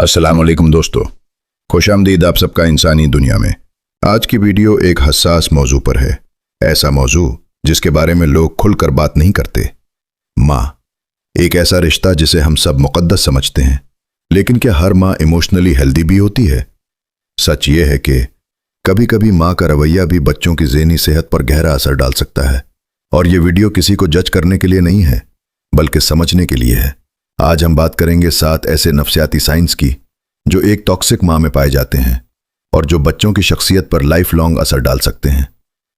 अस्सलामुअलैकुम दोस्तों, खुशामदीद आप सबका इंसानी दुनिया में। आज की वीडियो एक हसास मौजू पर है, ऐसा मौजू जिसके बारे में लोग खुलकर बात नहीं करते। माँ, एक ऐसा रिश्ता जिसे हम सब मुकद्दस समझते हैं, लेकिन क्या हर माँ इमोशनली हेल्दी भी होती है? सच ये है कि कभी कभी माँ का रवैया भी बच्चों की ज़हनी सेहत पर गहरा असर डाल सकता है। और ये वीडियो किसी को जज करने के लिए नहीं है, बल्कि समझने के लिए है। आज हम बात करेंगे 7 ऐसे नफ्सियाती साइंस की जो एक टॉक्सिक माँ में पाए जाते हैं और जो बच्चों की शख्सियत पर लाइफ लॉन्ग असर डाल सकते हैं।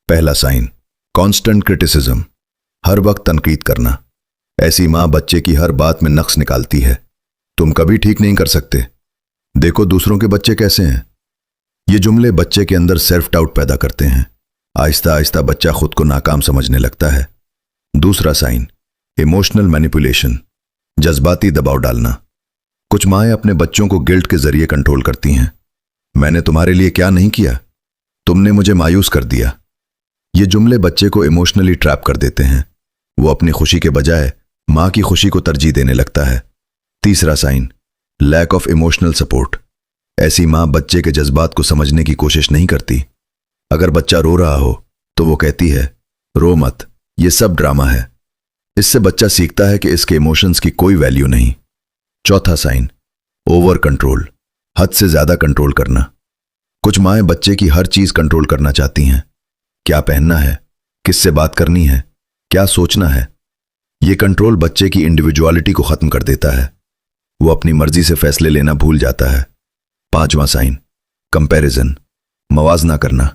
पहला साइन, कांस्टेंट क्रिटिसिज्म, हर वक्त तनकीद करना। ऐसी माँ बच्चे की हर बात में नक्स निकालती है। तुम कभी ठीक नहीं कर सकते, देखो दूसरों के बच्चे कैसे हैं। ये जुमले बच्चे के अंदर सेल्फ डाउट पैदा करते हैं। आहिस्ता आहिस्ता बच्चा खुद को नाकाम समझने लगता है। दूसरा साइन, इमोशनल मैनिपुलेशन, जज्बाती दबाव डालना। कुछ माएँ अपने बच्चों को गिल्ट के जरिए कंट्रोल करती हैं। मैंने तुम्हारे लिए क्या नहीं किया, तुमने मुझे मायूस कर दिया। ये जुमले बच्चे को इमोशनली ट्रैप कर देते हैं। वो अपनी खुशी के बजाय माँ की खुशी को तरजीह देने लगता है। तीसरा sign, lack of emotional support. ऐसी माँ बच्चे के जज्बात को समझने की कोशिश नहीं करती। अगर बच्चा रो रहा हो तो वो कहती है, रो मत, ये सब ड्रामा है। इससे बच्चा सीखता है कि इसके इमोशंस की कोई वैल्यू नहीं। चौथा साइन, ओवर कंट्रोल, हद से ज्यादा कंट्रोल करना। कुछ माएँ बच्चे की हर चीज कंट्रोल करना चाहती हैं। क्या पहनना है, किससे बात करनी है, क्या सोचना है। ये कंट्रोल बच्चे की इंडिविजुअलिटी को खत्म कर देता है। वो अपनी मर्जी से फैसले लेना भूल जाता है। पांचवा साइन, कंपैरिजन, मवाजना करना।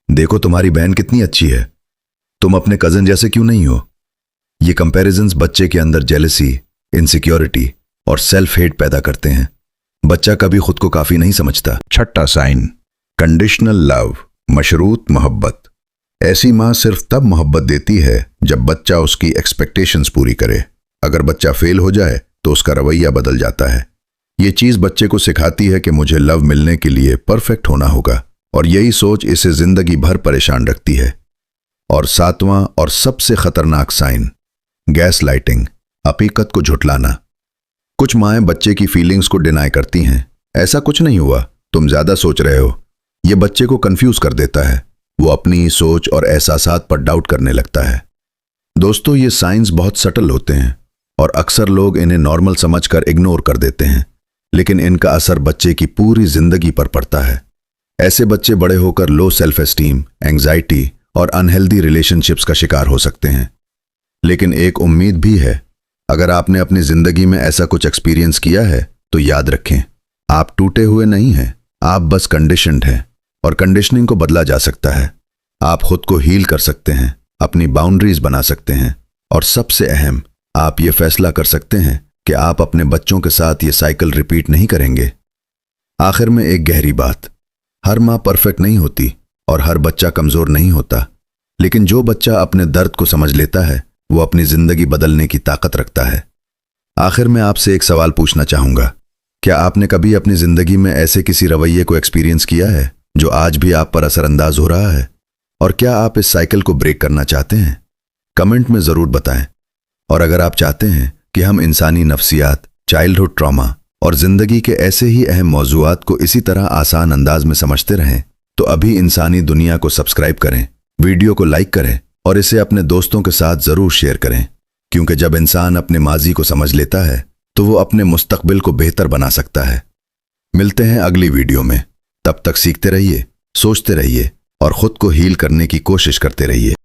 देखो तुम्हारी बहन कितनी अच्छी है, तुम अपने कजन जैसे क्यों नहीं हो। ये कंपैरिजन्स बच्चे के अंदर जेलसी, इनसिक्योरिटी और सेल्फ हेट पैदा करते हैं। बच्चा कभी खुद को काफी नहीं समझता। छठा साइन, कंडीशनल लव, मशरूत मोहब्बत। ऐसी माँ सिर्फ तब मोहब्बत देती है जब बच्चा उसकी एक्सपेक्टेशंस पूरी करे। अगर बच्चा फेल हो जाए तो उसका रवैया बदल जाता है। ये चीज बच्चे को सिखाती है कि मुझे लव मिलने के लिए परफेक्ट होना होगा, और यही सोच इसे जिंदगी भर परेशान रखती है। और सातवां और सबसे खतरनाक साइन, गैस लाइटिंग, हकीकत को झुटलाना। कुछ माएँ बच्चे की फीलिंग्स को डिनाई करती हैं। ऐसा कुछ नहीं हुआ, तुम ज्यादा सोच रहे हो। यह बच्चे को कंफ्यूज कर देता है। वो अपनी सोच और एहसासात पर डाउट करने लगता है। दोस्तों, ये साइंस बहुत सटल होते हैं और अक्सर लोग इन्हें नॉर्मल समझकर इग्नोर कर देते हैं, लेकिन इनका असर बच्चे की पूरी जिंदगी पर पड़ता है। ऐसे बच्चे बड़े होकर लो सेल्फ एस्टीम, एंग्जाइटी और अनहेल्दी रिलेशनशिप्स का शिकार हो सकते हैं। लेकिन एक उम्मीद भी है। अगर आपने अपनी जिंदगी में ऐसा कुछ एक्सपीरियंस किया है तो याद रखें, आप टूटे हुए नहीं हैं, आप बस कंडीशन्ड हैं, और कंडीशनिंग को बदला जा सकता है। आप खुद को हील कर सकते हैं, अपनी बाउंड्रीज बना सकते हैं, और सबसे अहम, आप ये फैसला कर सकते हैं कि आप अपने बच्चों के साथ ये साइकिल रिपीट नहीं करेंगे। आखिर में एक गहरी बात, हर माँ परफेक्ट नहीं होती और हर बच्चा कमजोर नहीं होता, लेकिन जो बच्चा अपने दर्द को समझ लेता है वो अपनी जिंदगी बदलने की ताकत रखता है। आखिर में आपसे एक सवाल पूछना चाहूंगा, क्या आपने कभी अपनी जिंदगी में ऐसे किसी रवैये को एक्सपीरियंस किया है जो आज भी आप पर असरअंदाज हो रहा है? और क्या आप इस साइकिल को ब्रेक करना चाहते हैं? कमेंट में जरूर बताएं। और अगर आप चाहते हैं कि हम इंसानी नफ्सियात, चाइल्डहुड ट्रॉमा और जिंदगी के ऐसे ही अहम मौजूआत को इसी तरह आसान अंदाज में समझते रहें, तो अभी इंसानी दुनिया को सब्सक्राइब करें, वीडियो को लाइक करें और इसे अपने दोस्तों के साथ जरूर शेयर करें, क्योंकि जब इंसान अपने माजी को समझ लेता है तो वो अपने मुस्तकबिल को बेहतर बना सकता है। मिलते हैं अगली वीडियो में, तब तक सीखते रहिए, सोचते रहिए और खुद को हील करने की कोशिश करते रहिए।